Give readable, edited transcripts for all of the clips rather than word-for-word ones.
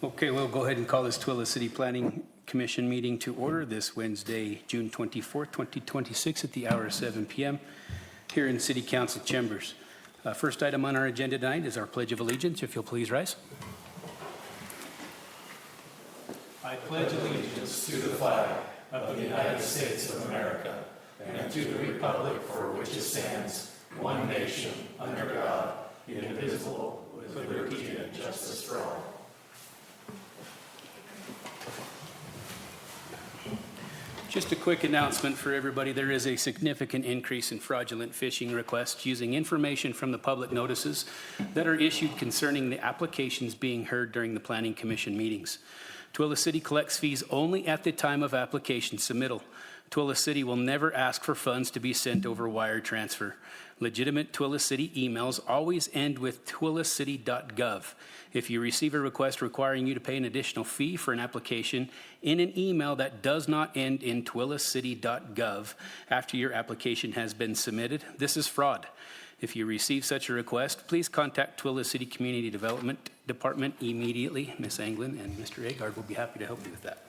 Okay, we'll go ahead and call this Tooele City Planning Commission meeting to order this Wednesday, June 24th, 2026 at the hour of 7 p.m. here in City Council chambers. First item on our agenda tonight is our Pledge of Allegiance. If you'll please rise. I pledge allegiance to the flag of the United States of America and to the republic for which it stands, one nation, under God, indivisible, with liberty and justice for all. Just a quick announcement for everybody. There is a significant increase in fraudulent fishing requests using information from the public notices that are issued concerning the applications being heard during the Planning Commission meetings. Tooele City collects fees only at the time of application submittal. Tooele City will never ask for funds to be sent over wire transfer. Legitimate Tooele City emails always end with tooelecity.gov. If you receive a request requiring you to pay an additional fee for an application in an email that does not end in tooelecity.gov after your application has been submitted, this is fraud. If you receive such a request, please contact Tooele City Community Development Department immediately. Ms. Anglin and Mr. Agard will be happy to help you with that.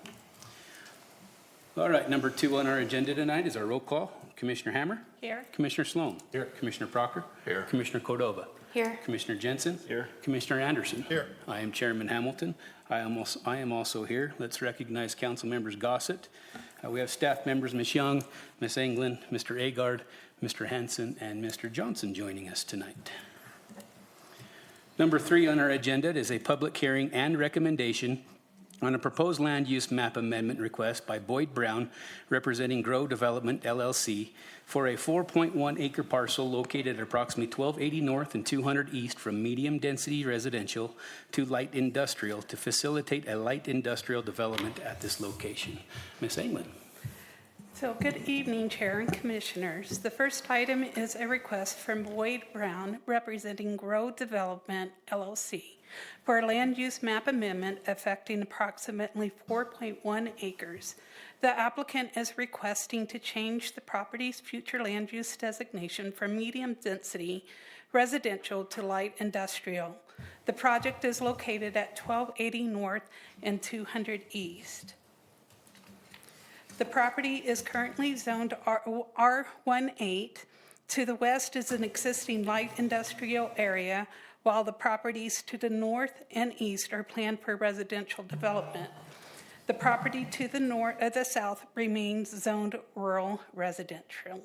All right, number 2 on our agenda tonight is our roll call. Commissioner Hammer? Here. Commissioner Sloan? Here. Commissioner Proctor? Here. Commissioner Cordova? Here. Commissioner Jensen? Here. Commissioner Anderson? Here. I am Chairman Hamilton. I am also here. Let's recognize Council Members Gossett. We have staff members Ms. Young, Ms. Anglin, Mr. Agard, Mr. Hanson, and Mr. Johnson joining us tonight. Number 3 on our agenda is a public hearing and recommendation on a proposed land use map amendment request by Boyd Brown, representing Grow Development, LLC, for a 4.1 acre parcel located at approximately 1280 north and 200 east from medium density residential to light industrial to facilitate a light industrial development at this location. Ms. Anglin. So good evening, Chair and Commissioners. The first item is a request from Boyd Brown, representing Grow Development, LLC, for a land use map amendment affecting approximately 4.1 acres. The applicant is requesting to change the property's future land use designation from medium density residential to light industrial. The project is located at 1280 north and 200 east. The property is currently zoned R18. To the west is an existing light industrial area, while the properties to the north and east are planned for residential development. The property to the south remains zoned rural residential.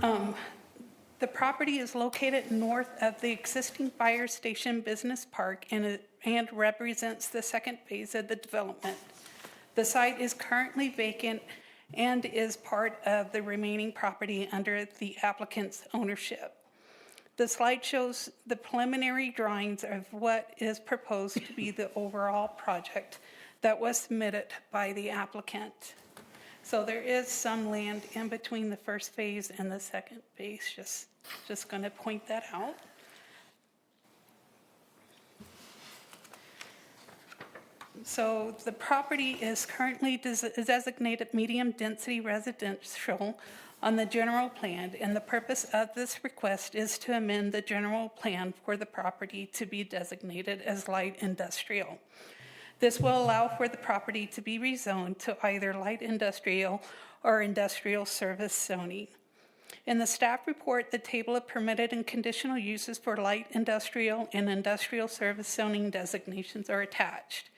The property is located north of the existing fire station business park and represents the second phase of the development. The site is currently vacant and is part of the remaining property under the applicant's ownership. The slide shows the preliminary drawings of what is proposed to be the overall project that was submitted by the applicant. So there is some land in between the first phase and the second phase, just going to point that out. So the property is currently designated medium density residential on the general plan, and the purpose of this request is to amend the general plan for the property to be designated as light industrial. This will allow for the property to be rezoned to either light industrial or industrial service zoning. In the staff report, the table of permitted and conditional uses for light industrial and industrial service zoning designations are attached.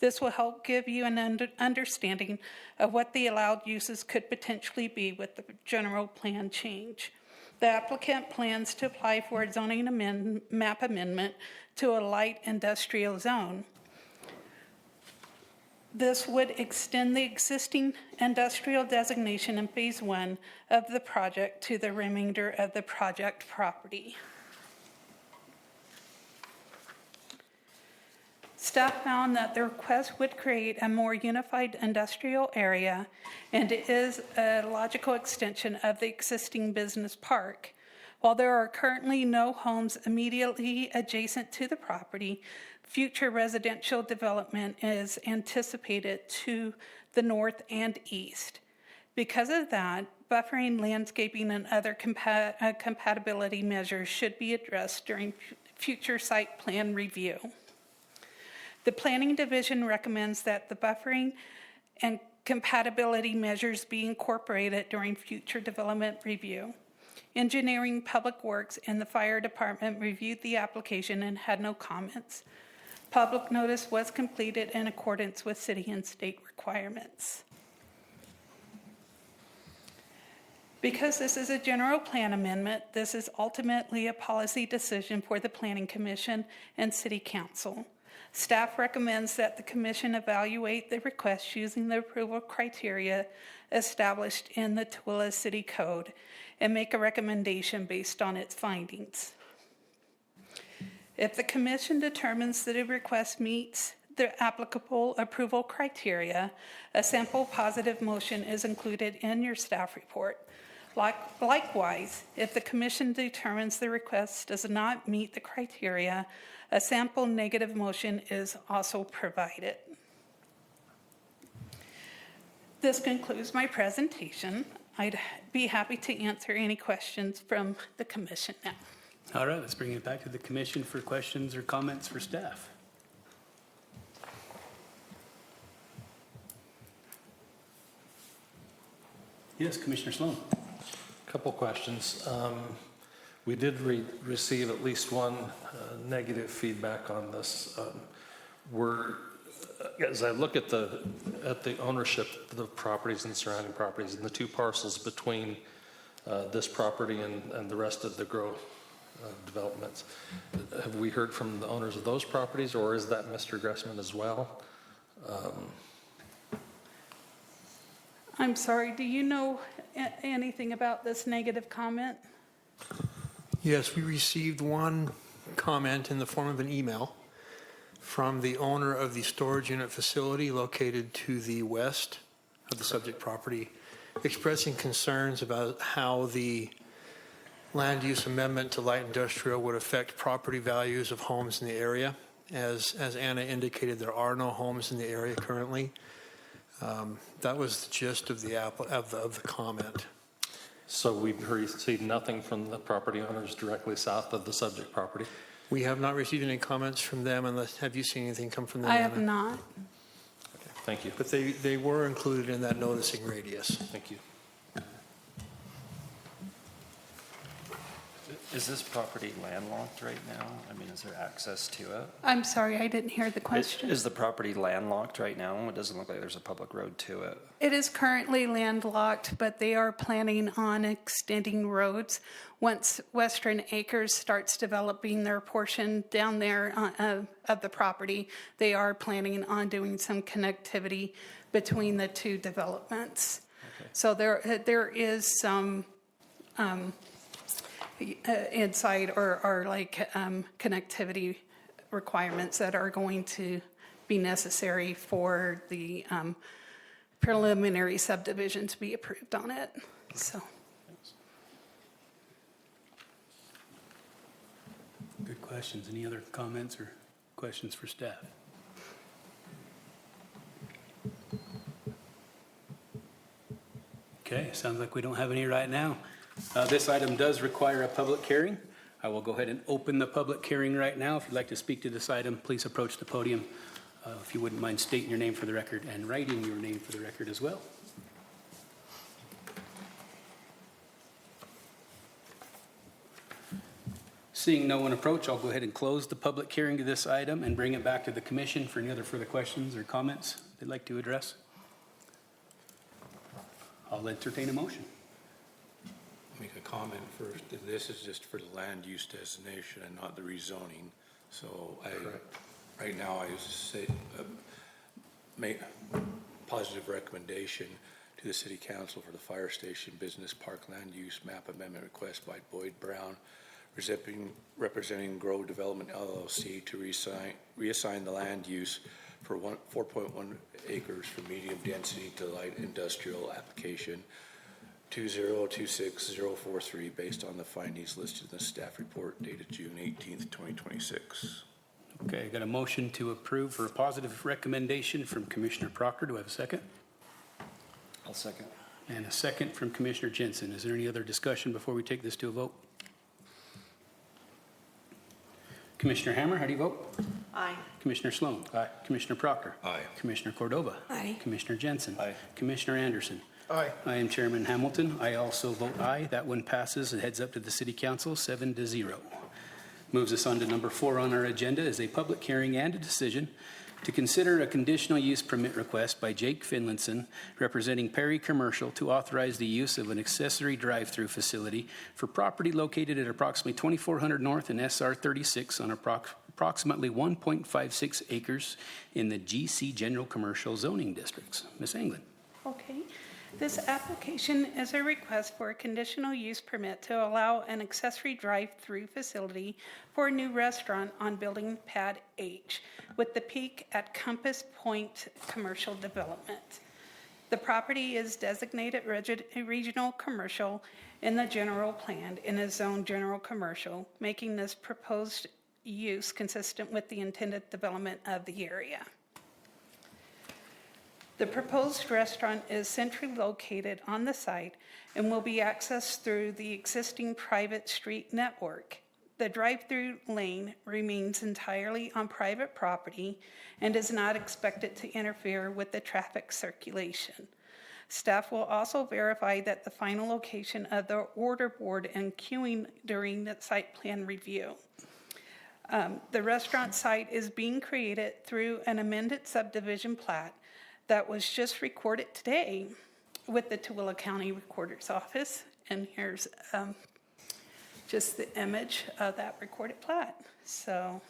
This will help give you an understanding of what the allowed uses could potentially be with the general plan change. The applicant plans to apply for a zoning map amendment to a light industrial zone. This would extend the existing industrial designation in phase 1 of the project to the remainder of the project property. Staff found that the request would create a more unified industrial area and is a logical extension of the existing business park. While there are currently no homes immediately adjacent to the property, future residential development is anticipated to the north and east. Because of that, buffering, landscaping, and other compatibility measures should be addressed during future site plan review. The Planning Division recommends that the buffering and compatibility measures be incorporated during future development review. Engineering, Public Works, and the Fire Department reviewed the application and had no comments. Public notice was completed in accordance with city and state requirements. Because this is a general plan amendment, this is ultimately a policy decision for the Planning Commission and City Council. Staff recommends that the commission evaluate the request using the approval criteria established in the Tooele City Code and make a recommendation based on its findings. If the commission determines that a request meets the applicable approval criteria, a sample positive motion is included in your staff report. Likewise, if the commission determines the request does not meet the criteria, a sample negative motion is also provided. This concludes my presentation. I'd be happy to answer any questions from the commission now. All right, let's bring it back to the commission for questions or comments for staff. Yes, Commissioner Sloan. Couple questions. We did receive at least one negative feedback on this. As I look at the ownership of the properties and surrounding properties and the two parcels between this property and the rest of the grow developments, have we heard from the owners of those properties, or is that Mr. Gressman as well? I'm sorry, do you know anything about this negative comment? Yes, we received one comment in the form of an email from the owner of the storage unit facility located to the west of the subject property, expressing concerns about how the land use amendment to light industrial would affect property values of homes in the area. As Anna indicated, there are no homes in the area currently. That was the gist of the comment. So we've received nothing from the property owners directly south of the subject property? We have not received any comments from them unless, have you seen anything come from them? I have Anna? not. Okay, thank you. But they were included in that noticing radius. Thank you. Is this property landlocked right now? I mean, is there access to it? I'm sorry, I didn't hear the question. Is the property landlocked right now? It doesn't look like there's a public road to it. It is currently landlocked, but they are planning on extending roads. Once Western Acres starts developing their portion down there of the property, they are planning on doing some connectivity between the two developments. Okay. So there is some inside or like connectivity requirements that are going to be necessary for the preliminary subdivision to be approved on it. So. Good questions. Any other comments or questions for staff? Okay, sounds like we don't have any right now. This item does require a public hearing. I will go ahead and open the public hearing right now. If you'd like to speak to this item, please approach the podium. If you wouldn't mind stating your name for the record and writing your name for the record as well. Seeing no one approach, I'll go ahead and close the public hearing to this item and bring it back to the commission for any other further questions or comments they'd like to address. I'll entertain a motion. Make a comment first. This is just for the land use designation and not the rezoning. So right now I say make positive recommendation to the City Council for the Fire Station Business Park Land Use Map Amendment request by Boyd Brown, representing Grow Development LLC to reassign the land use for 4.1 acres for medium density to light industrial application 2026043 based on the findings listed in the staff report dated June 18th, 2026. Okay, I got a motion to approve for a positive recommendation from Commissioner Proctor. Do I have a second? I'll second. And a second from Commissioner Jensen. Is there any other discussion before we take this to a vote? Commissioner Hammer, how do you vote? Aye. Commissioner Sloan? Aye. Commissioner Proctor? Aye. Commissioner Cordova? Aye. Commissioner Jensen? Aye. Commissioner Anderson? Aye. I am Chairman Hamilton. I also vote aye. That one passes. It heads up to the City Council, 7-0. Moves us on to number 4 on our agenda is a public hearing and a decision to consider a conditional use permit request by Jake Finlinson, representing Perry Commercial, to authorize the use of an accessory drive-through facility for property located at approximately 2400 North and SR 36 on approximately 1.56 acres in the GC General Commercial Zoning Districts. Ms. Anglin. Okay. This application is a request for a conditional use permit to allow an accessory drive-through facility for a new restaurant on Building Pad H with the peak at Compass Point Commercial Development. The property is designated regional commercial in the general plan and is zoned general commercial, making this proposed use consistent with the intended development of the area. The proposed restaurant is centrally located on the site and will be accessed through the existing private street network. The drive-through lane remains entirely on private property and is not expected to interfere with the traffic circulation. Staff will also verify that the final location of the order board and queuing during the site plan review. The restaurant site is being created through an amended subdivision plat that was just recorded today with the Tooele County Recorder's Office. And here's just the image of that recorded plat. So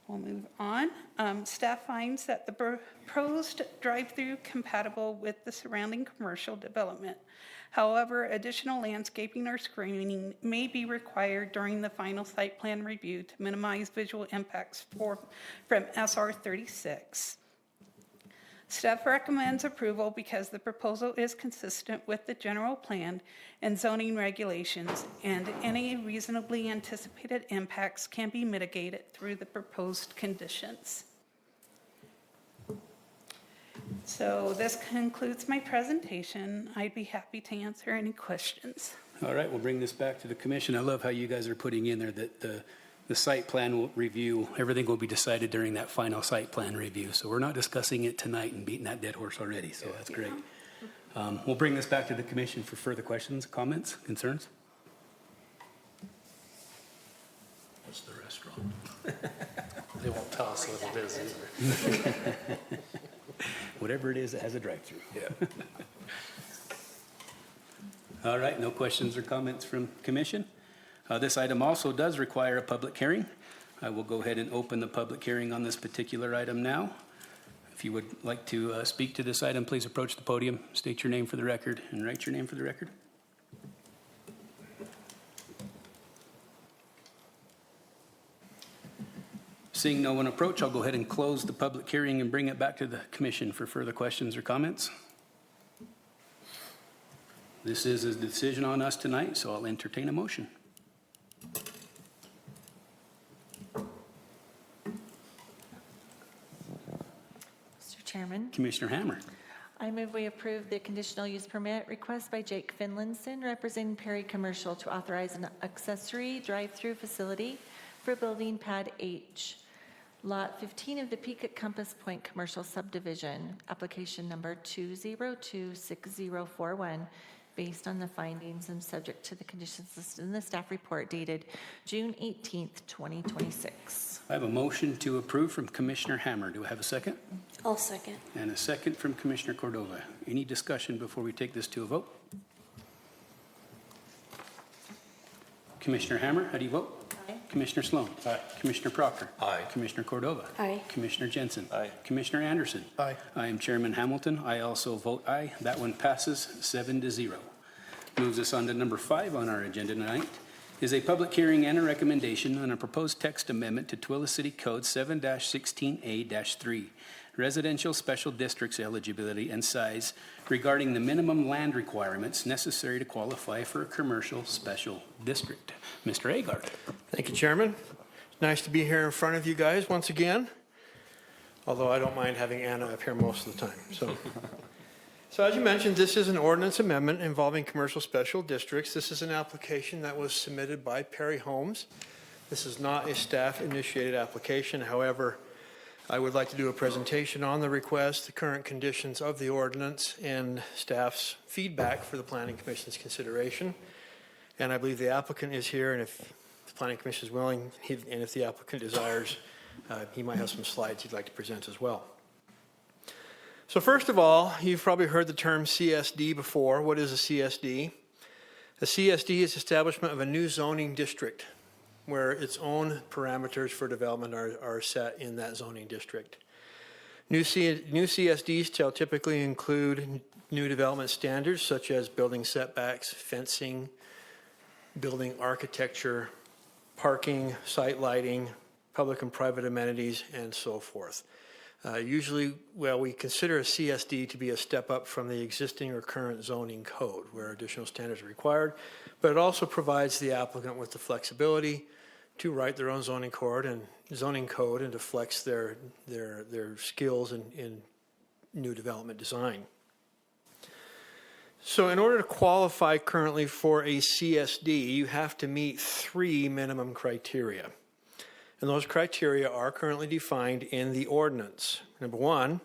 we'll move on. Staff finds that the proposed drive-through compatible with the surrounding commercial development. However, additional landscaping or screening may be required during the final site plan review to minimize visual impacts from SR 36. Staff recommends approval because the proposal is consistent with the general plan and zoning regulations, and any reasonably anticipated impacts can be mitigated through the proposed conditions. So this concludes my presentation. I'd be happy to answer any questions. All right, we'll bring this back to the commission. I love how you guys are putting in there that the site plan will review, everything will be decided during that final site plan review. So we're not discussing it tonight and beating that dead horse already, so that's great. We'll bring this back to the commission for further questions, comments, concerns. What's the restaurant? They won't tell us what it is either. Whatever it is that has a drive-through. Yeah. All right, no questions or comments from commission. This item also does require a public hearing. I will go ahead and open the public hearing on this particular item now. If you would like to speak to this item, please approach the podium, state your name for the record, and write your name for the record. Seeing no one approach, I'll go ahead and close the public hearing and bring it back to the commission for further questions or comments. This is a decision on us tonight, so I'll entertain a motion. Mr. Chairman, Commissioner Hammer. I move we approve the conditional use permit request by Jake Finlinson, representing Perry Commercial, to authorize an accessory drive-through facility for Building Pad H, Lot 15 of the Peak at Compass Point Commercial Subdivision, application number 2026041, based on the findings and subject to the conditions listed in the staff report dated June 18th, 2026. I have a motion to approve from Commissioner Hammer. Do I have a second? I'll second. And a second from Commissioner Cordova. Any discussion before we take this to a vote? Commissioner Hammer, how do you vote? Aye. Commissioner Sloan? Aye. Commissioner Proctor? Aye. Commissioner Cordova? Aye. Commissioner Jensen? Aye. Commissioner Anderson? Aye. I am Chairman Hamilton. I also vote aye. That one passes 7-0. Moves us on to number 5 on our agenda tonight is a public hearing and a recommendation on a proposed text amendment to Tooele City Code 7-16A-3, residential special districts eligibility and size regarding the minimum land requirements necessary to qualify for a commercial special district. Mr. Agard. Thank you, Chairman. It's nice to be here in front of you guys once again, although I don't mind having Anna up here most of the time. So So as you mentioned, this is an ordinance amendment involving commercial special districts. This is an application that was submitted by Perry Homes. This is not a staff-initiated application. However, I would like to do a presentation on the request, the current conditions of the ordinance, and staff's feedback for the Planning Commission's consideration. And I believe the applicant is here, and if the Planning Commission is willing, and if the applicant desires, he might have some slides he'd like to present as well. So first of all, you've probably heard the term CSD before. What is a CSD? A CSD is establishment of a new zoning district where its own parameters for development are set in that zoning district. New CSDs shall typically include new development standards such as building setbacks, fencing, building architecture, parking, site lighting, public and private amenities, and so forth. Usually, we consider a CSD to be a step up from the existing or current zoning code where additional standards are required, but it also provides the applicant with the flexibility to write their own zoning code and to flex their skills in new development design. So in order to qualify currently for a CSD, you have to meet 3 minimum criteria. And those criteria are currently defined in the ordinance. Number 1,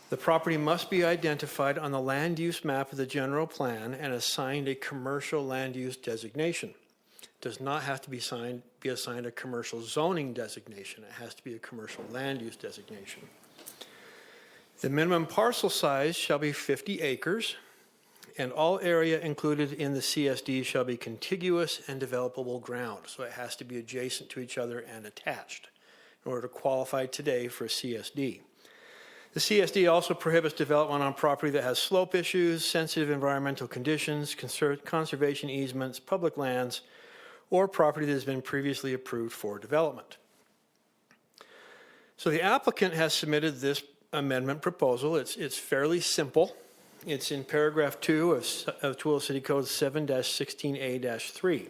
the property must be identified on the land use map of the general plan and assigned a commercial land use designation. It does not have to be assigned a commercial zoning designation. It has to be a commercial land use designation. The minimum parcel size shall be 50 acres, and all area included in the CSD shall be contiguous and developable ground. So it has to be adjacent to each other and attached in order to qualify today for a CSD. The CSD also prohibits development on property that has slope issues, sensitive environmental conditions, conservation easements, public lands, or property that has been previously approved for development. So the applicant has submitted this amendment proposal. It's fairly simple. It's in paragraph 2 of Tooele City Code 7-16A-3.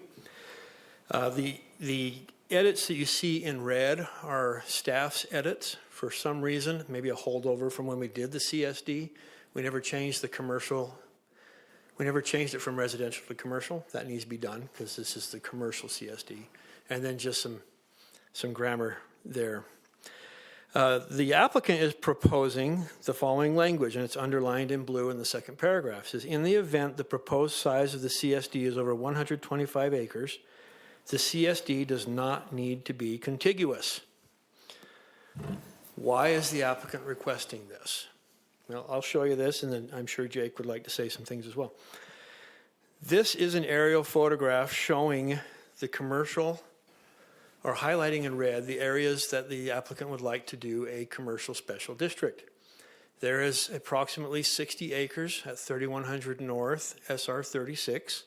The edits that you see in red are staff's edits. For some reason, maybe a holdover from when we did the CSD, we never changed the commercial. We never changed it from residential to commercial. That needs to be done because this is the commercial CSD. And then just some grammar there. The applicant is proposing the following language, and it's underlined in blue in the second paragraph. It says, in the event the proposed size of the CSD is over 125 acres, the CSD does not need to be contiguous. Why is the applicant requesting this? Well, I'll show you this, and then I'm sure Jake would like to say some things as well. This is an aerial photograph showing the commercial, or highlighting in red, the areas that the applicant would like to do a commercial special district. There is approximately 60 acres at 3100 North, SR 36.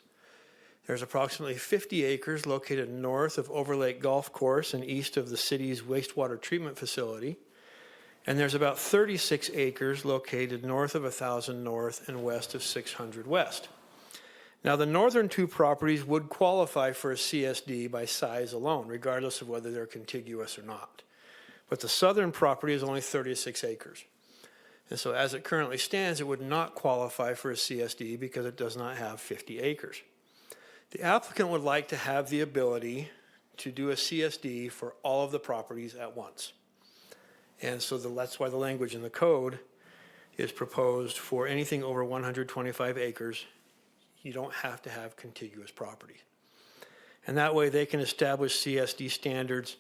There's approximately 50 acres located north of Overlake Golf Course and east of the city's wastewater treatment facility. And there's about 36 acres located north of 1000 North and west of 600 West. Now, the northern 2 properties would qualify for a CSD by size alone, regardless of whether they're contiguous or not. But the southern property is only 36 acres. And so as it currently stands, it would not qualify for a CSD because it does not have 50 acres. The applicant would like to have the ability to do a CSD for all of the properties at once. And so that's why the language in the code is proposed for anything over 125 acres. You don't have to have contiguous property. And that way they can establish CSD standards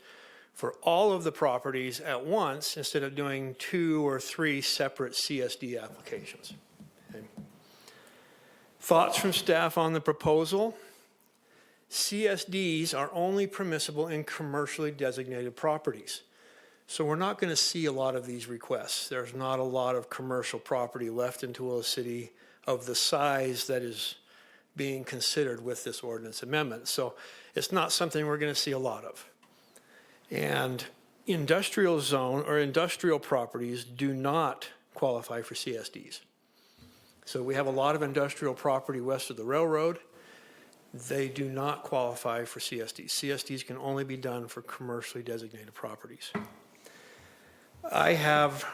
for all of the properties at once instead of doing 2 or 3 separate CSD applications. Okay. Thoughts from staff on the proposal? CSDs are only permissible in commercially designated properties. So we're not going to see a lot of these requests. There's not a lot of commercial property left in Tooele City of the size that is being considered with this ordinance amendment. So it's not something we're going to see a lot of. And industrial zone or industrial properties do not qualify for CSDs. So we have a lot of industrial property west of the railroad. They do not qualify for CSDs. CSDs can only be done for commercially designated properties. I have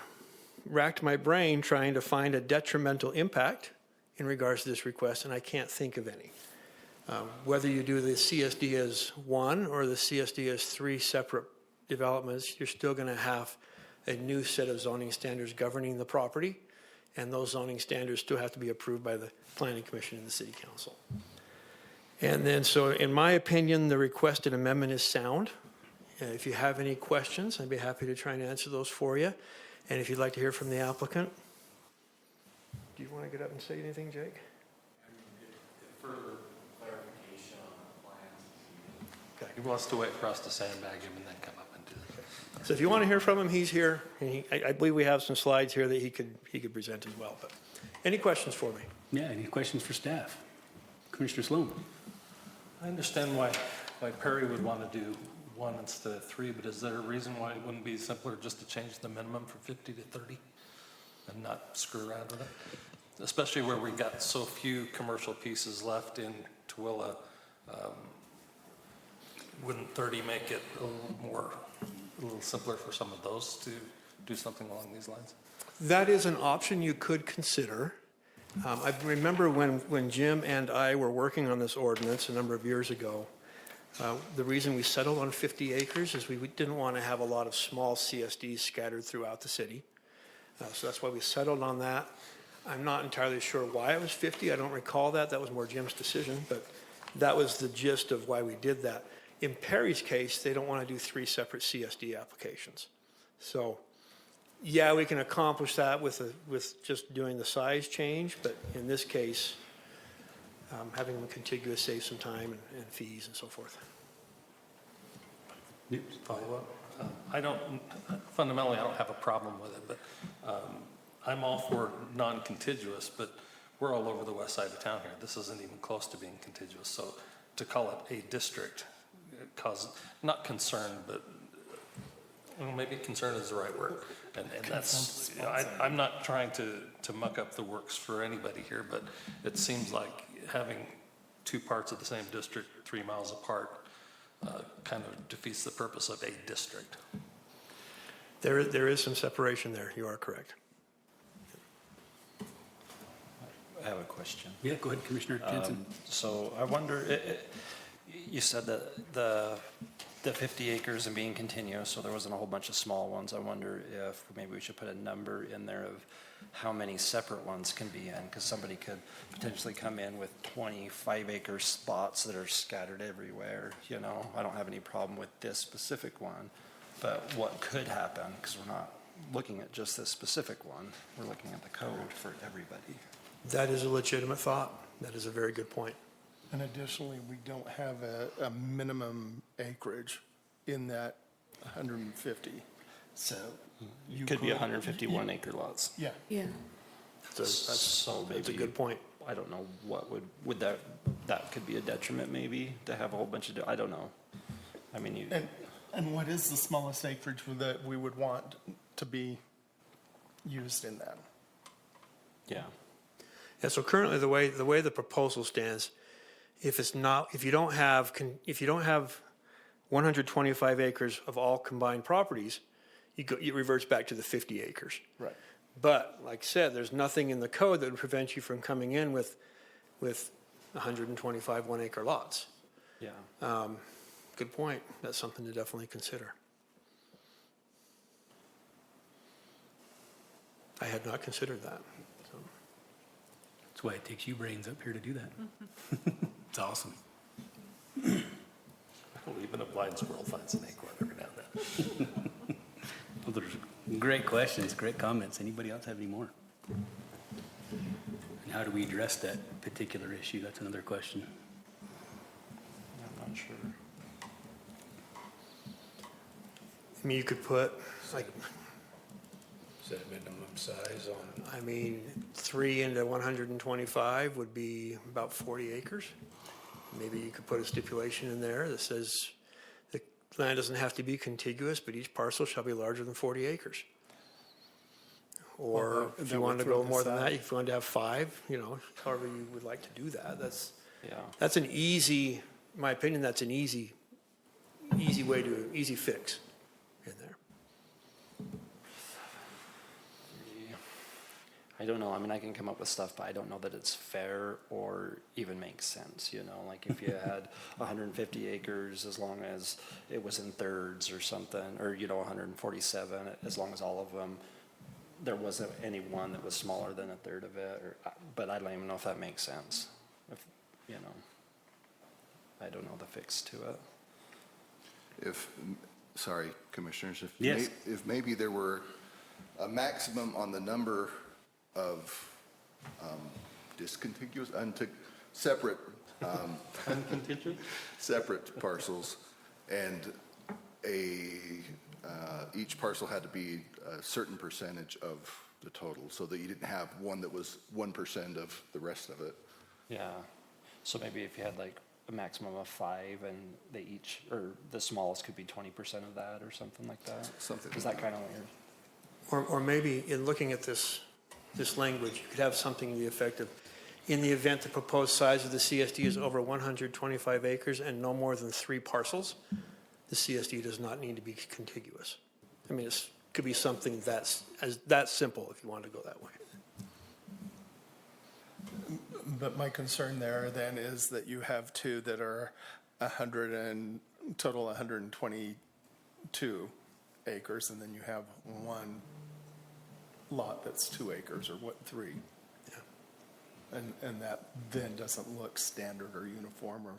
racked my brain trying to find a detrimental impact in regards to this request, and I can't think of any. Whether you do the CSD as one or the CSD as three separate developments, you're still going to have a new set of zoning standards governing the property, and those zoning standards still have to be approved by the Planning Commission and the City Council. And then, so in my opinion, the requested amendment is sound. If you have any questions, I'd be happy to try and answer those for you. And if you'd like to hear from the applicant, do you want to get up and say anything, Jake? Further clarification on the plans. He wants to wait for us to sandbag him and then come up and do it. So if you want to hear from him, he's here. And I believe we have some slides here that he could present as well. But any questions for me? Yeah, any questions for staff? Commissioner Sloan? I understand why Perry would want to do 1 instead of 3, but is there a reason why it wouldn't be simpler just to change the minimum from 50 to 30 and not screw around with it? Especially where we got so few commercial pieces left in Tooele. Wouldn't 30 make it a little simpler for some of those to do something along these lines? That is an option you could consider. I remember when Jim and I were working on this ordinance a number of years ago, the reason we settled on 50 acres is we didn't want to have a lot of small CSDs scattered throughout the city. So that's why we settled on that. I'm not entirely sure why it was 50. I don't recall that. That was more Jim's decision, but that was the gist of why we did that. In Perry's case, they don't want to do 3 separate CSD applications. So yeah, we can accomplish that with just doing the size change, but in this case, having them contiguous saves some time and fees and so forth. Follow up? Fundamentally, I don't have a problem with it, but I'm all for non-contiguous, but we're all over the west side of town here. This isn't even close to being contiguous. So to call it a district causes, not concern, but well, maybe concern is the right word. And that's, I'm not trying to muck up the works for anybody here, but it seems like having 2 parts of the same district 3 miles apart kind of defeats the purpose of a district. There is some separation there. You are correct. I have a question. Yeah, go ahead, Commissioner Jensen. So I wonder, you said that the 50 acres and being continuous, so there wasn't a whole bunch of small ones. I wonder if maybe we should put a number in there of how many separate ones can be in, because somebody could potentially come in with 25-acre spots that are scattered everywhere. You know, I don't have any problem with this specific one, but what could happen, because we're not looking at just this specific one, we're looking at the code for everybody. That is a legitimate thought. That is a very good point. And additionally, we don't have a minimum acreage in that 150. So you Could be 151 acre lots. Yeah. Yeah. That's a good point. I don't know what would that could be a detriment maybe to have a whole bunch of, I don't know. I mean, And what is the smallest acreage that we would want to be used in that? yeah. Yeah, so currently the way the proposal stands, if you don't have 125 acres of all combined properties, it reverts back to the 50 acres. Right. But like I said, there's nothing in the code that would prevent you from coming in with 125 1-acre lots. Yeah. Good point. That's something to definitely consider. I had not considered that. So. That's why it takes you brains up here to do that. It's awesome. Well, even a blind squirrel finds an acorn every now and then. Well, there's great questions, great comments. Anybody else have any more? And how do we address that particular issue? That's another question. I'm not sure. I mean, you could put like, Is that minimum size on? 3 into 125 would be about 40 acres. Maybe you could put a stipulation in there that says the land doesn't have to be contiguous, but each parcel shall be larger than 40 acres. Or Well, if that you would wanted to throw go this more than out. that, if you wanted to have 5, however you would like to do that. Yeah. That's an easy, in my opinion, that's an easy fix in there. I don't know. I mean, I can come up with stuff, but I don't know that it's fair or even makes sense, you know? Like if you had 150 acres, as long as it was in thirds or something, or, you know, 147, as long as all of them, there wasn't any one that was smaller than a third of it, or, but I don't even know if that makes sense. If, you know, I don't know the fix to it. Sorry, Commissioners, Yes. if maybe there were a maximum on the number of discontiguous, separate, separate parcels, and each parcel had to be a certain percentage of the total, so that you didn't have one that was 1% of the rest of it. Yeah. So maybe if you had like a maximum of 5 and they each, or the smallest could be 20% of that or something like that. Something Is like that kind of weird? Or maybe in looking at this language, you could have something to the effect of, in the event the proposed size of the CSD is over 125 acres and no more than 3 parcels, the CSD does not need to be contiguous. I mean, it could be something that simple if you want to go that way. But my concern there then is that you have 2 that are total 122 acres, and then you have 1 lot that's 2 acres, or 3. Yeah. And that then doesn't look standard or uniform, or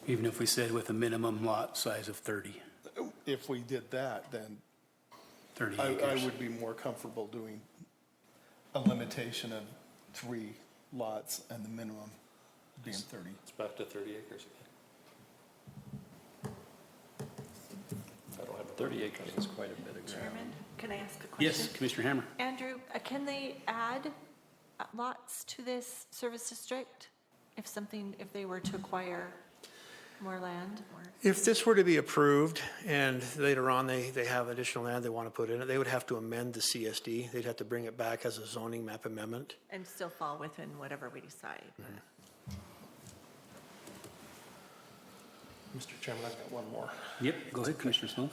Even if we said with a minimum lot size of 30 if we did that, then 30 I acres. would be more comfortable doing a limitation of 3 lots and the minimum being 30. It's back to 30 acres again. I don't have a 30 acres is quite a bit of ground. Chairman, can I ask a question? Yes, Commissioner Hammer. Andrew, can they add lots to this service district if they were to acquire more land? If this were to be approved and later on they have additional land they want to put in it, they would have to amend the CSD. They'd have to bring it back as a zoning map amendment. And still fall within whatever we decide. Mr. Chairman, I've got one more. Yep, go ahead, Commissioner Sloan.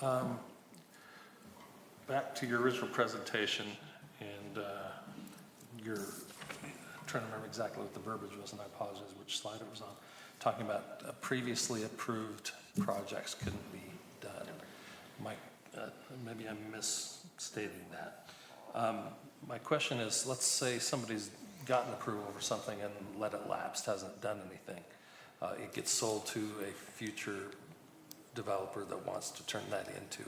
Back to your original presentation, and you're trying to remember exactly what the verbiage was, and I apologize which slide it was on, talking about previously approved projects couldn't be done. Maybe I'm misstating that. My question is, let's say somebody's gotten approval for something and let it lapse, hasn't done anything. It gets sold to a future developer that wants to turn that into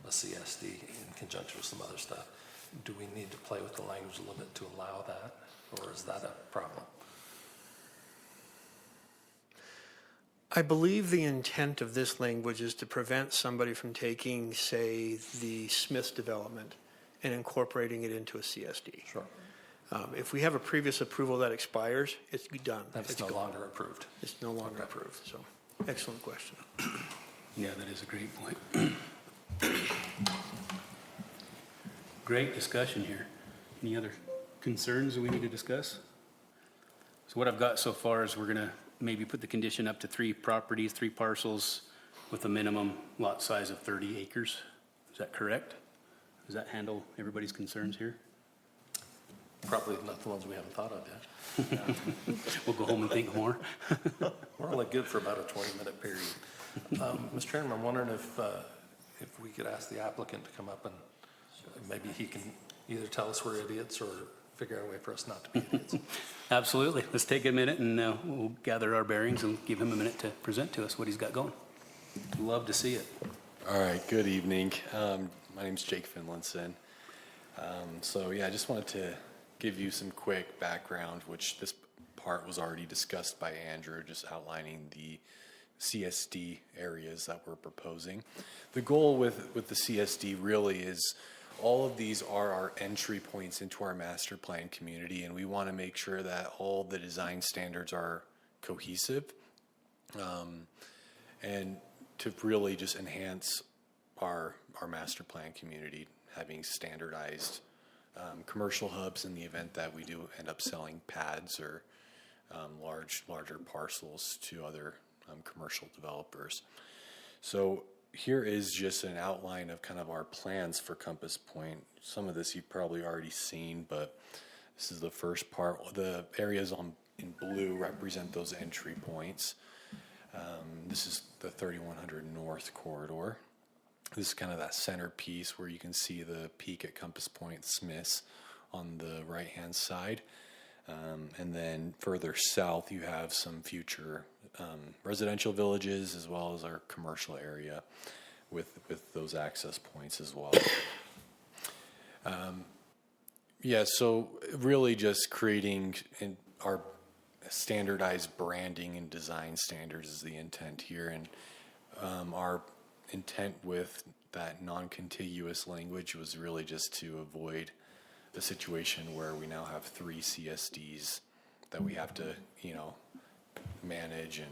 a CSD in conjunction with some other stuff. Do we need to play with the language limit to allow that, or is that a problem? I believe the intent of this language is to prevent somebody from taking, say, the Smith development and incorporating it into a CSD. Sure. If we have a previous approval that expires, it's done. That's no gone. longer approved. It's no longer approved, so excellent question. Yeah, that is a great point. Great discussion here. Any other concerns that we need to discuss? So what I've got so far is we're going to maybe put the condition up to 3 properties, 3 parcels with a minimum lot size of 30 acres. Is that correct? Does that handle everybody's concerns here? Probably not the ones we haven't thought of yet. We'll go home and think more. We're only good for about a 20-minute period. Mr. Chairman, I'm wondering if we could ask the applicant to come up and maybe he can either tell us we're idiots or figure out a way for us not to be idiots. Absolutely. Let's take a minute and we'll gather our bearings and give him a minute to present to us what he's got going. Love to see it. All right, good evening. My name's Jake Finlinson. So yeah, I just wanted to give you some quick background, which this part was already discussed by Andrew, just outlining the CSD areas that we're proposing. The goal with the CSD really is all of these are our entry points into our master plan community, and we want to make sure that all the design standards are cohesive and to really just enhance our master plan community, having standardized commercial hubs in the event that we do end up selling pads or larger parcels to other commercial developers. So here is just an outline of kind of our plans for Compass Point. Some of this you've probably already seen, but this is the first part. The areas in blue represent those entry points. This is the 3100 North corridor. This is kind of that centerpiece where you can see the peak at Compass Point Smiths on the right-hand side. And then further south, you have some future residential villages as well as our commercial area with those access points as well. Yeah, so really just creating our standardized branding and design standards is the intent here. And our intent with that non-contiguous language was really just to avoid the situation where we now have 3 CSDs that we have to, manage, and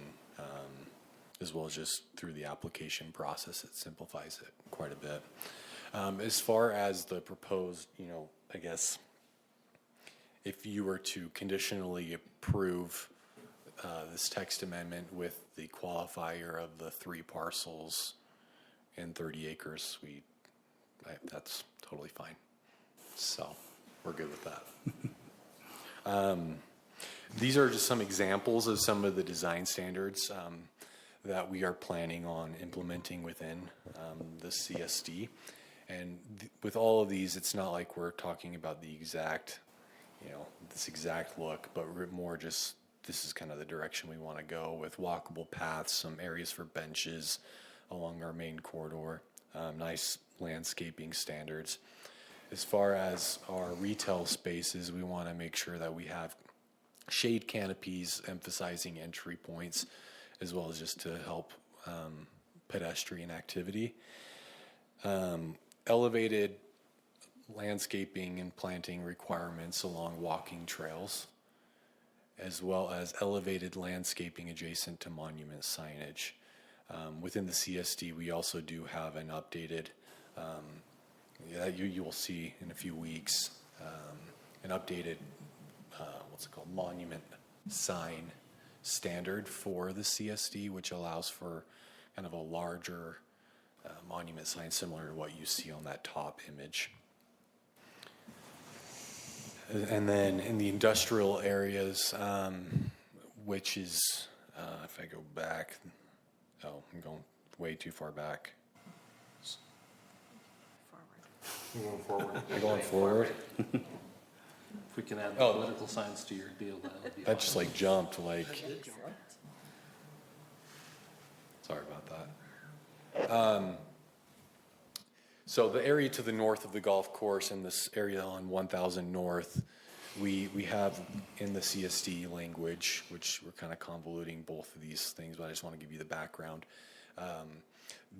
as well as just through the application process, it simplifies it quite a bit. As far as the proposed, I guess, if you were to conditionally approve this text amendment with the qualifier of the 3 parcels and 30 acres, that's totally fine. So we're good with that. These are just some examples of some of the design standards that we are planning on implementing within the CSD. And with all of these, it's not like we're talking about the exact, this exact look, but we're more just, this is kind of the direction we want to go with walkable paths, some areas for benches along our main corridor, nice landscaping standards. As far as our retail spaces, we want to make sure that we have shade canopies emphasizing entry points, as well as just to help pedestrian activity. Elevated landscaping and planting requirements along walking trails, as well as elevated landscaping adjacent to monument signage. Within the CSD, we also do have an updated, you will see in a few weeks, an updated, monument sign standard for the CSD, which allows for kind of a larger monument sign similar to what you see on that top image. And then in the industrial areas, which is, if I go back, I'm going way too far back. Forward. I'm going forward. If we can add the political science to your deal, that would be That just jumped sorry about that. So the area to the north of the golf course and this area on 1000 North, we have in the CSD language, which we're kind of convoluting both of these things, but I just want to give you the background.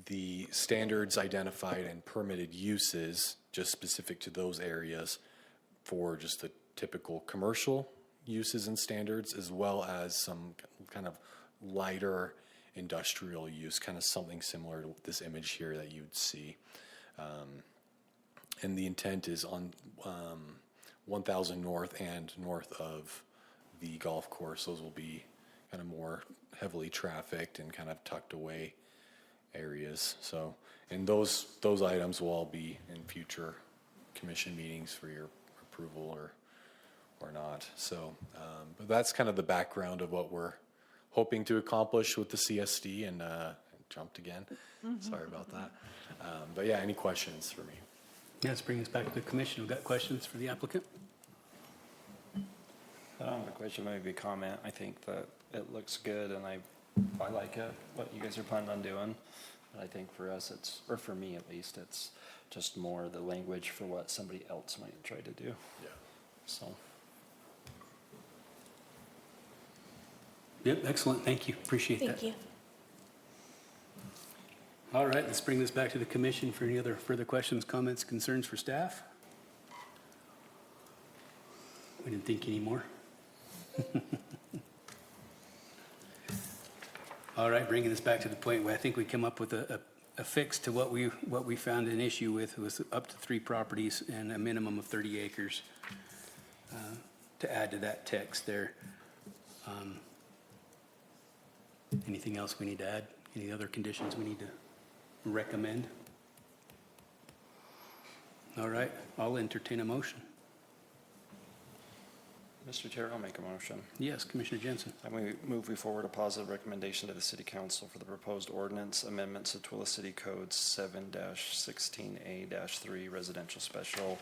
The standards identified and permitted uses just specific to those areas for just the typical commercial uses and standards, as well as some kind of lighter industrial use, kind of something similar to this image here that you'd see. And the intent is on 1000 North and north of the golf course. Those will be kind of more heavily trafficked and kind of tucked away areas. So, and those items will all be in future commission meetings for your approval or not. So, but that's kind of the background of what we're hoping to accomplish with the CSD, and jumped again. Sorry about that. But yeah, any questions for me? Yeah, let's bring this back to the commission. We've got questions for the applicant. I don't have a question, maybe a comment. I think that it looks good, and I like it, what you guys are planning on doing. But I think for us, or for me at least, it's just more the language for what somebody else might try to do. Yeah. So. Yep, excellent. Thank you. Appreciate that. Thank you. All right, let's bring this back to the commission for any other further questions, comments, concerns for staff. We didn't think any more. All right, bringing this back to the point where I think we come up with a fix to what we found an issue with was up to 3 properties and a minimum of 30 acres to add to that text there. Anything else we need to add? Any other conditions we need to Recommend. All right, I'll entertain a motion. Mr. Chair, I'll make a motion. Yes, Commissioner Jensen. And we move forward a positive recommendation to the City Council for the proposed ordinance amendments to Tooele City Code 7-16A-3 residential special,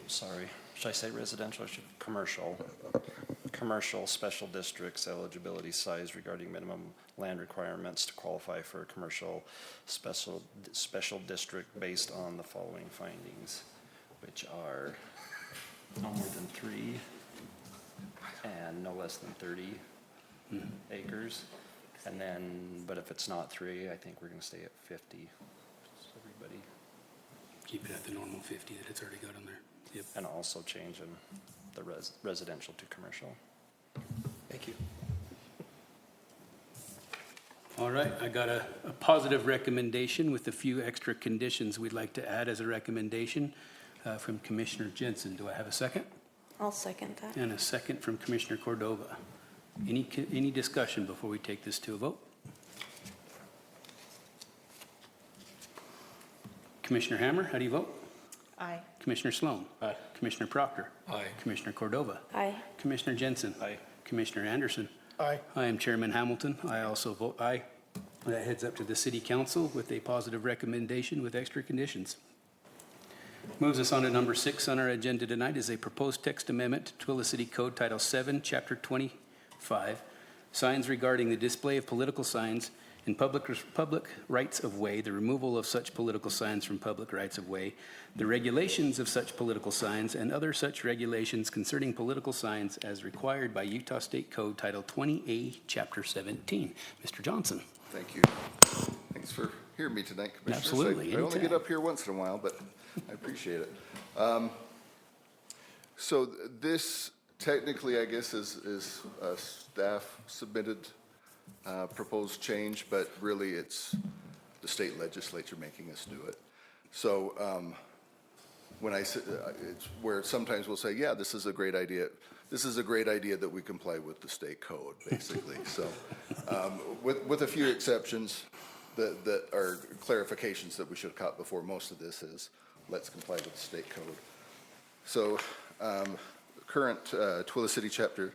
sorry, should I say residential or should, commercial special districts eligibility size regarding minimum land requirements to qualify for a commercial special district based on the following findings, which are no more than 3 and no less than 30 acres. And then, but if it's not 3, I think we're going to stay at 50. So everybody. Keep it at the normal 50 that it's already got on there. Yep. And also changing the residential to commercial. Thank you. All right, I got a positive recommendation with a few extra conditions we'd like to add as a recommendation from Commissioner Jensen. Do I have a second? I'll second that. And a second from Commissioner Cordova. Any discussion before we take this to a vote? Commissioner Hammer, how do you vote? Aye. Commissioner Sloan? Aye. Commissioner Proctor? Aye. Commissioner Cordova? Aye. Commissioner Jensen? Aye. Commissioner Anderson? Aye. I am Chairman Hamilton. I also vote aye. That heads up to the City Council with a positive recommendation with extra conditions. Moves us on to number 6 on our agenda tonight is a proposed text amendment to Tooele City Code Title 7, Chapter 25, signs regarding the display of political signs in public rights of way, the removal of such political signs from public rights of way, the regulations of such political signs, and other such regulations concerning political signs as required by Utah State Code Title 20A, Chapter 17. Mr. Johnson. Thank you. Thanks for hearing me tonight, Commissioners. Absolutely, I only get anytime. up here once in a while, but I appreciate it. So this technically, I guess, is a staff submitted proposed change, but really it's the state legislature making us do it. So when I say, it's where sometimes we'll say, yeah, this is a great idea. This is a great idea that we comply with the state code, basically. So with a few exceptions that are clarifications that we should have caught before, most of this is let's comply with the state code. So current Tooele City Chapter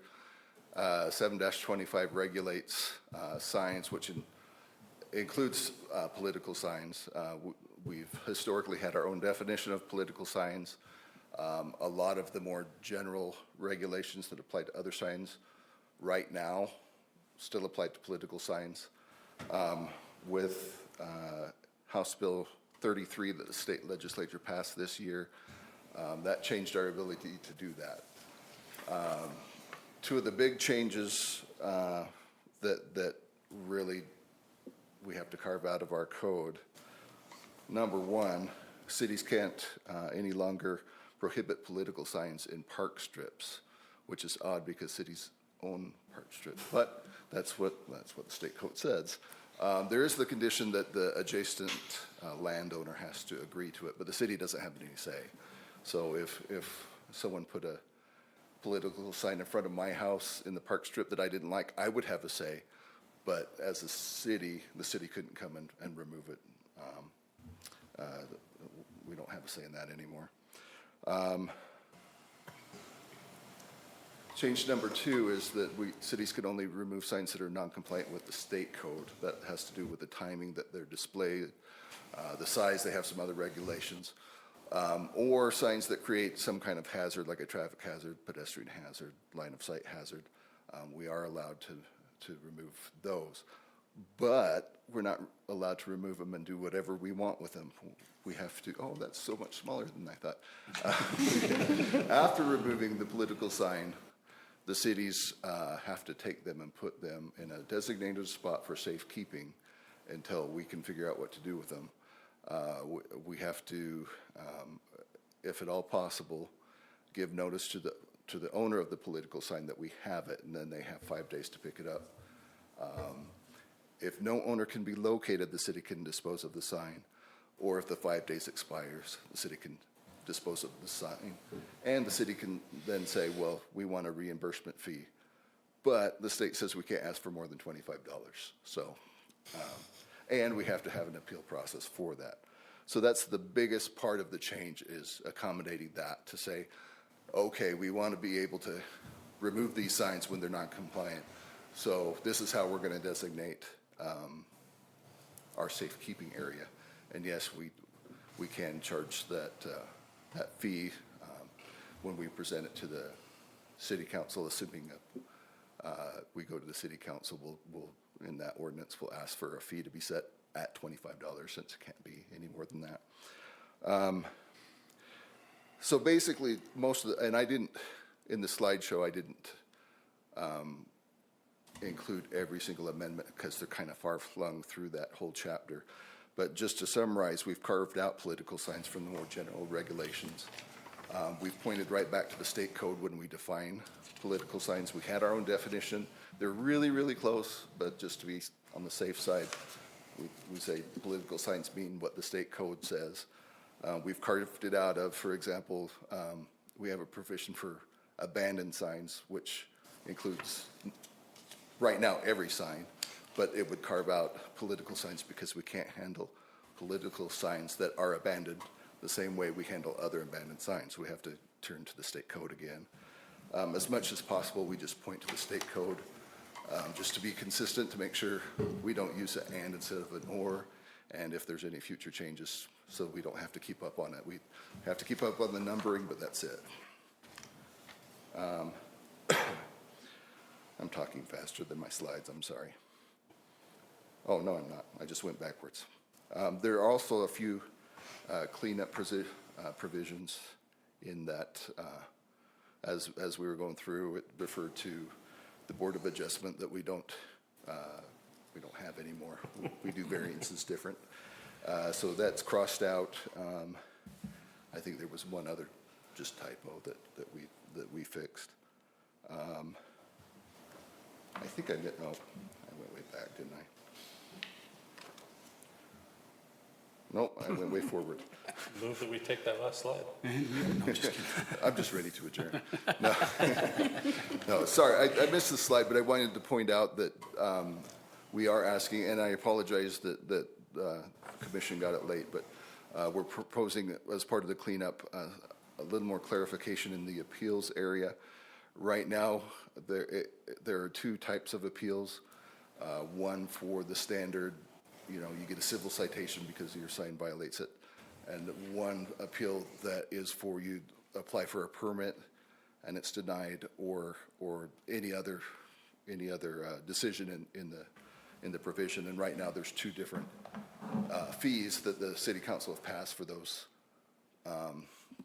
7-25 regulates signs, which includes political signs. We've historically had our own definition of political signs. A lot of the more general regulations that apply to other signs right now still apply to political signs. With House Bill 33 that the state legislature passed this year, that changed our ability to do that. Two of the big changes that really we have to carve out of our code. Number one, cities can't any longer prohibit political signs in park strips, which is odd because cities own park strips, but that's what the state code says. There is the condition that the adjacent landowner has to agree to it, but the city doesn't have any say. So if someone put a political sign in front of my house in the park strip that I didn't like, I would have a say, but as a city, the city couldn't come and remove it. We don't have a say in that anymore. Change number 2 is that cities can only remove signs that are non-compliant with the state code. That has to do with the timing that they're displayed, the size. They have some other regulations. Or signs that create some kind of hazard, like a traffic hazard, pedestrian hazard, line of sight hazard. We are allowed to remove those. But we're not allowed to remove them and do whatever we want with them. We have to, oh, that's so much smaller than I thought. After removing the political sign, the cities have to take them and put them in a designated spot for safekeeping until we can figure out what to do with them. We have to, if at all possible, give notice to the owner of the political sign that we have it, and then they have 5 days to pick it up. If no owner can be located, the city can dispose of the sign, or if the 5 days expires, the city can dispose of the sign, and the city can then say, well, we want a reimbursement fee, but the state says we can't ask for more than $25. So, and we have to have an appeal process for that. So that's the biggest part of the change, is accommodating that, to say, okay, we want to be able to remove these signs when they're not compliant. So this is how we're going to designate our safekeeping area. And yes, we can charge that fee when we present it to the city council, assuming we go to the city council, we'll in that ordinance, we'll ask for a fee to be set at $25, since it can't be any more than that. So basically, most of the, and I didn't, in the slideshow, I didn't include every single amendment because they're kind of far flung through that whole chapter. But just to summarize, we've carved out political signs from the more general regulations. We've pointed right back to the state code when we define political signs. We had our own definition. They're really, really close, but just to be on the safe side, we say political signs mean what the state code says. We've carved it out of, for example, we have a provision for abandoned signs, which includes right now every sign, but it would carve out political signs because we can't handle political signs that are abandoned the same way we handle other abandoned signs. We have to turn to the state code again. As much as possible, we just point to the state code just to be consistent, to make sure we don't use an and instead of an or, and if there's any future changes, so we don't have to keep up on it. We have to keep up on the numbering, but that's it. I'm talking faster than my slides, I'm sorry. Oh, no, I'm not. I just went backwards. There are also a few cleanup provisions in that, as we were going through, it referred to the Board of Adjustment that we don't have anymore. We do variances different. So that's crossed out. I think there was one other just typo that we fixed. I think I went way back, didn't I? Nope, I went way forward. Move that we take that last slide. I'm just ready to adjourn. No, no, sorry, I missed the slide, but I wanted to point out that we are asking, and I apologize that the commission got it late, but we're proposing, as part of the cleanup, a little more clarification in the appeals area. Right now, there are two types of appeals. One for the standard, you get a civil citation because your sign violates it, and one appeal that is for you apply for a permit and it's denied, or any other decision in the provision. And right now there's two different fees that the city council have passed for those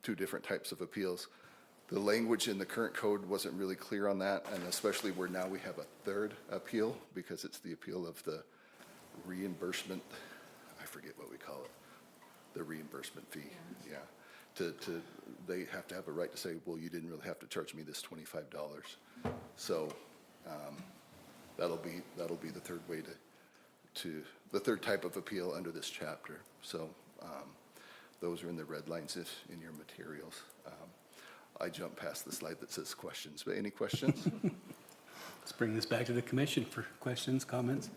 two different types of appeals. The language in the current code wasn't really clear on that, and especially where now we have a third appeal, because it's the appeal of the reimbursement, I forget what we call it, the reimbursement fee. Yeah. They have to have a right to say, well, you didn't really have to charge me this $25. So that'll be the third way to the third type of appeal under this chapter. So those are in the red lines in your materials. I jumped past the slide that says questions, but any questions? Let's bring this back to the commission for questions, comments,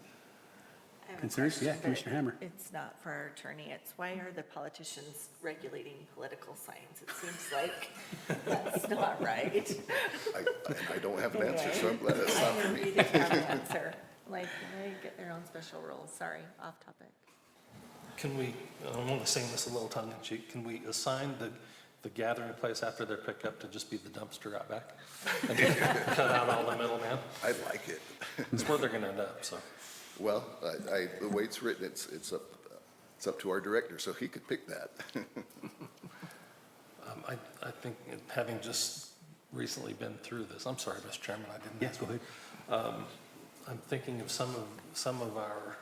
I have a concerns. question, Yeah, but Commissioner Hammer. It's not for our attorney. It's why are the politicians regulating political signs? It seems like that's not right. I don't have an answer, so I'm glad it's not for I me. really didn't have an answer. Like, they get their own special rules. Sorry, off topic. Can we, I'm only saying this a little tongue in cheek, can we assign the gathering place after their pickup to just be the dumpster out back? And cut out all the middleman? I like it. It's where they're gonna end up, so. Well, the way it's written, it's up to our director, so he could pick that. I think having just recently been through this, I'm sorry, Mr. Chairman, I didn't. Yes, go ahead. I'm thinking of some of our,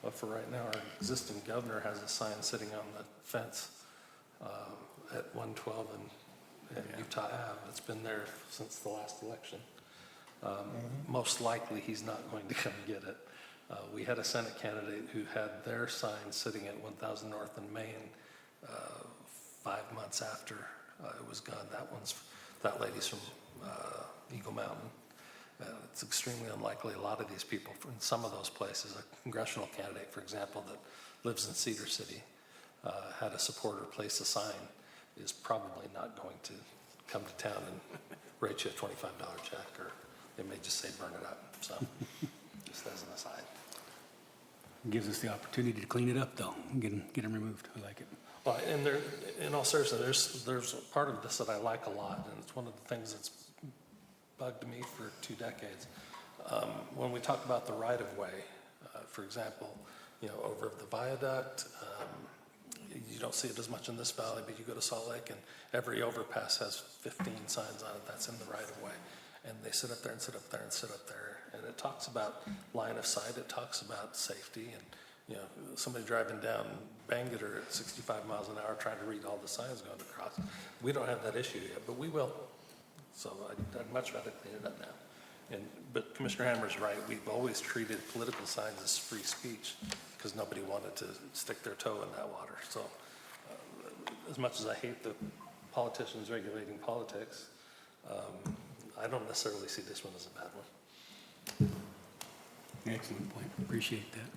well, for right now, our existing governor has a sign sitting on the fence at 112 and Utah Ave. It's been there since the last election. Most likely, he's not going to come get it. We had a Senate candidate who had their sign sitting at 1000 North in Maine 5 months after it was gone. That lady's from Eagle Mountain. It's extremely unlikely a lot of these people from some of those places, a congressional candidate, for example, that lives in Cedar City, had a supporter place a sign, is probably not going to come to town and write you a $25 check, or they may just say burn it up. So just as an aside. Gives us the opportunity to clean it up, though, and get them removed. I like it. Well, and there, in all seriousness, there's a part of this that I like a lot, and it's one of the things that's bugged me for 2 decades. When we talk about the right-of-way, for example, over the viaduct, you don't see it as much in this valley, but you go to Salt Lake, and every overpass has 15 signs on it that's in the right-of-way. And they sit up there and sit up there and sit up there. And it talks about line of sight, it talks about safety, and somebody driving down Bangor at 65 miles an hour trying to read all the signs going across. We don't have that issue yet, but we will. So I'd much rather clean it up now. But Commissioner Hammer's right. We've always treated political signs as free speech because nobody wanted to stick their toe in that water. So as much as I hate the politicians regulating politics, I don't necessarily see this one as a bad one. Excellent point. Appreciate that.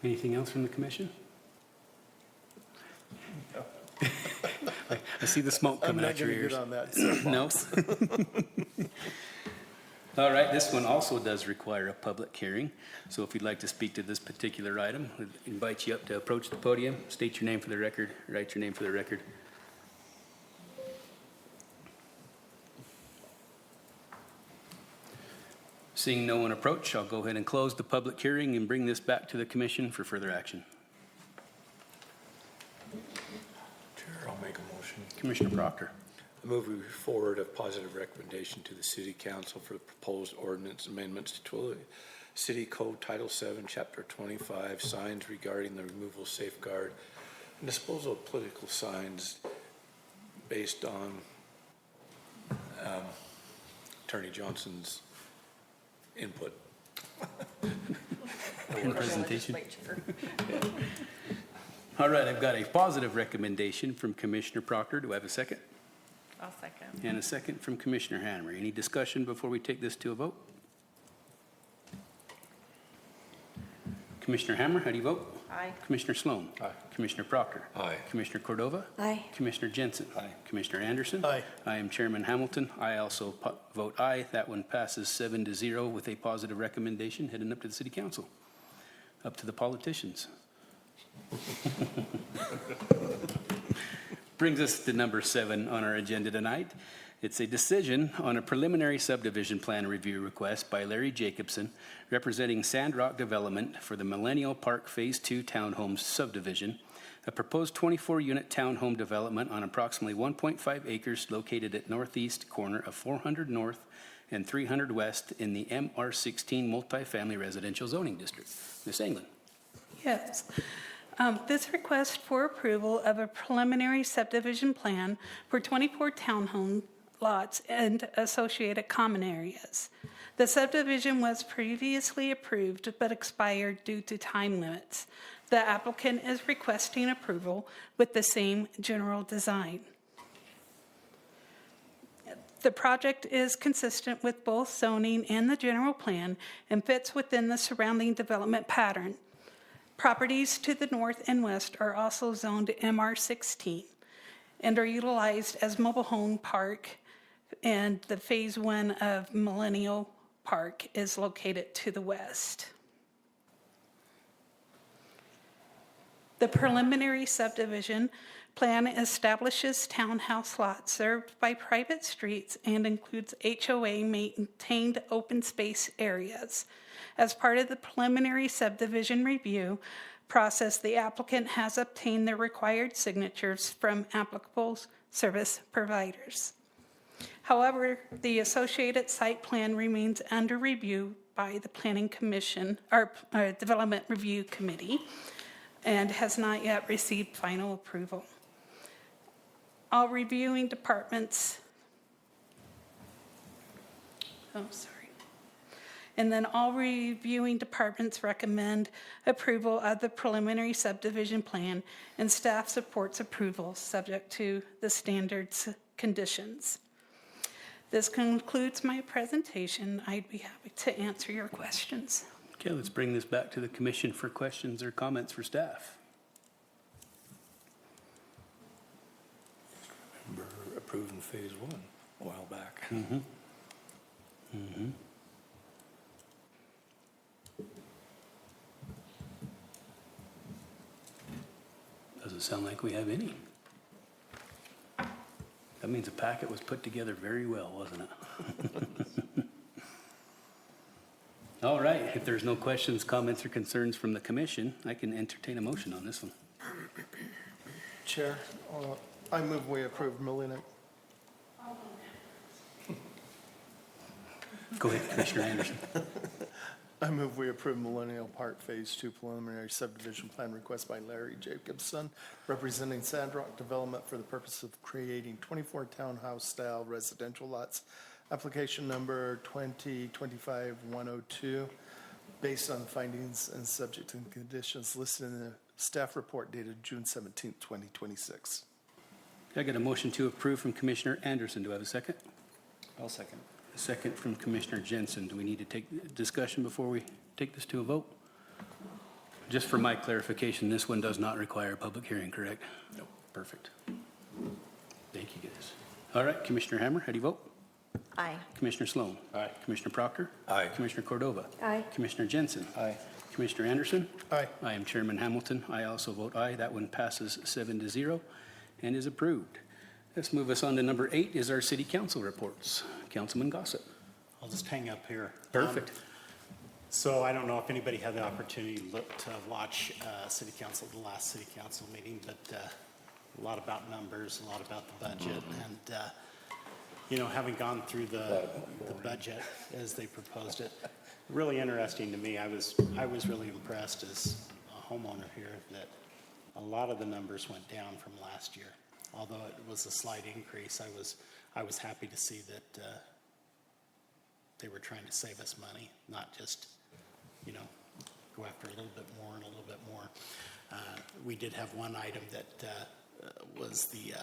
Anything else from the commission? No. I see the smoke I'm coming not out your going to ears. get on that. No? All right, this one also does require a public hearing. So if you'd like to speak to this particular item, we invite you up to approach the podium, state your name for the record, write your name for the record. Seeing no one approach, I'll go ahead and close the public hearing and bring this back to the commission for further action. Chair, I'll make a motion. Commissioner Proctor. I move we forward a positive recommendation to the City Council for the proposed ordinance amendments to Tooele City Code Title 7, Chapter 25, signs regarding the removal, safeguard, and disposal of political signs based on Attorney Johnson's input. Presentation. All right, I've got a positive recommendation from Commissioner Proctor. Do I have a second? I'll second. And a second from Commissioner Hammer. Any discussion before we take this to a vote? Commissioner Hammer, how do you vote? Aye. Commissioner Sloan? Aye. Commissioner Proctor? Aye. Commissioner Cordova? Aye. Commissioner Jensen? Aye. Commissioner Anderson? Aye. I am Chairman Hamilton. I also vote aye. That one passes 7-0 with a positive recommendation heading up to the City Council. Up to the politicians. Brings us to number 7 on our agenda tonight. It's a decision on a preliminary subdivision plan review request by Larry Jacobson, representing Sandrock Development for the Millennial Park Phase 2 Townhomes subdivision, a proposed 24-unit townhome development on approximately 1.5 acres located at northeast corner of 400 North and 300 West in the MR16 multifamily residential zoning district. Ms. Englund. Yes. This request for approval of a preliminary subdivision plan for 24 townhome lots and associated common areas. The subdivision was previously approved but expired due to time limits. The applicant is requesting approval with the same general design. The project is consistent with both zoning and the general plan and fits within the surrounding development pattern. Properties to the north and west are also zoned MR16 and are utilized as mobile home park, and the Phase 1 of Millennial Park is located to the west. The preliminary subdivision plan establishes townhouse lots served by private streets and includes HOA-maintained open space areas. As part of the preliminary subdivision review process, the applicant has obtained the required signatures from applicable service providers. However, the associated site plan remains under review by the Planning Commission or Development Review Committee and has not yet received final approval. All reviewing departments, all reviewing departments recommend approval of the preliminary subdivision plan, and staff supports approval subject to the standards conditions. This concludes my presentation. I'd be happy to answer your questions. Okay, let's bring this back to the commission for questions or comments for staff. Remember approving phase one a while back. Doesn't sound like we have any. That means the packet was put together very well, wasn't it? All right, if there's no questions, comments, or concerns from the commission, I can entertain a motion on this one. Chair, I move we approve Millennium. Go ahead, Commissioner Anderson. I move we approve Millennial Park Phase 2 preliminary subdivision plan request by Larry Jacobson, representing Sandrock Development for the purpose of creating 24 townhouse-style residential lots. Application number 2025-102, based on findings and subject to conditions listed in the staff report dated June 17th, 2026. I got a motion to approve from Commissioner Anderson. Do I have a second? I'll second. A second from Commissioner Jensen. Do we need to take discussion before we take this to a vote? Just for my clarification, this one does not require a public hearing, correct? Nope. Perfect. Thank you, guys. All right, Commissioner Hammer, how do you vote? Aye. Commissioner Sloan? Aye. Commissioner Proctor? Aye. Commissioner Cordova? Aye. Commissioner Jensen? Aye. Commissioner Anderson? Aye. I am Chairman Hamilton. I also vote aye. That one passes 7-0 and is approved. Let's move us on to number 8 is our city council reports. Councilman Gossett. I'll just hang up here. Perfect. So I don't know if anybody had the opportunity to watch city council, the last city council meeting, but a lot about numbers, a lot about the budget, and you know, having gone through the budget as they proposed it, really interesting to me. I was really impressed as a homeowner here that a lot of the numbers went down from last year. Although it was a slight increase, I was happy to see that they were trying to save us money, not just, you know, go after a little bit more and a little bit more. We did have one item that was the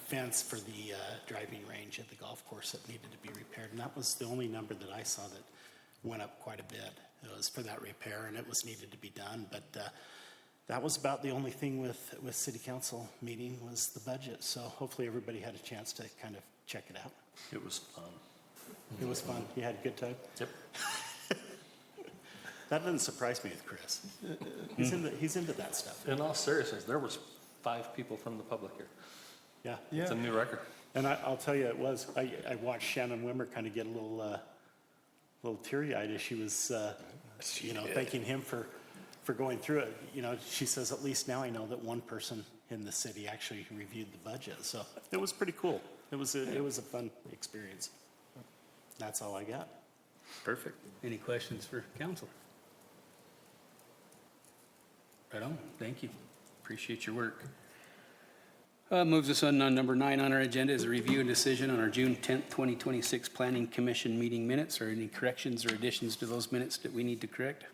fence for the driving range at the golf course that needed to be repaired, and that was the only number that I saw that went up quite a bit. It was for that repair, and it was needed to be done, but that was about the only thing with city council meeting was the budget. So hopefully everybody had a chance to kind of check it out. It was fun. It was fun. You had a good time? Yep. That doesn't surprise me with Chris. He's into that stuff. In all seriousness, there was 5 people from the public here. Yeah. It's a new record. And I'll tell you, it was, I watched Shannon Wimmer kind of get a little teary-eyed as she was, you know, thanking him for going through it. You know, she says, at least now I know that one person in the city actually reviewed the budget. So it was pretty cool. It was a fun experience. That's all I got. Perfect. Any questions for council? Right on. Thank you. Appreciate your work. Moves us on number 9 on our agenda is a review and decision on our June 10th, 2026 Planning Commission meeting minutes. Are any corrections or additions to those minutes that we need to correct?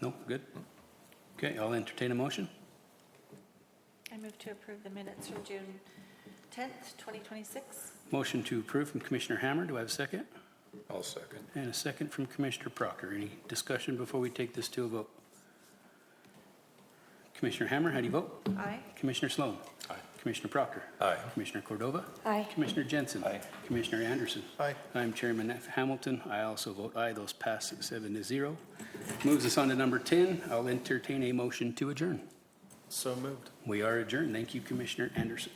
No? Good? Okay, I'll entertain a motion. I move to approve the minutes from June 10th, 2026. Motion to approve from Commissioner Hammer. Do I have a second? I'll second. And a second from Commissioner Proctor. Any discussion before we take this to a vote? Commissioner Hammer, how do you vote? Aye. Commissioner Sloan? Aye. Commissioner Proctor? Aye. Commissioner Cordova? Aye. Commissioner Jensen? Aye. Commissioner Anderson? Aye. I'm Chairman Hamilton. I also vote aye. Those pass 7-0. Moves us on to number 10. I'll entertain a motion to adjourn. So moved. We are adjourned. Thank you, Commissioner Anderson.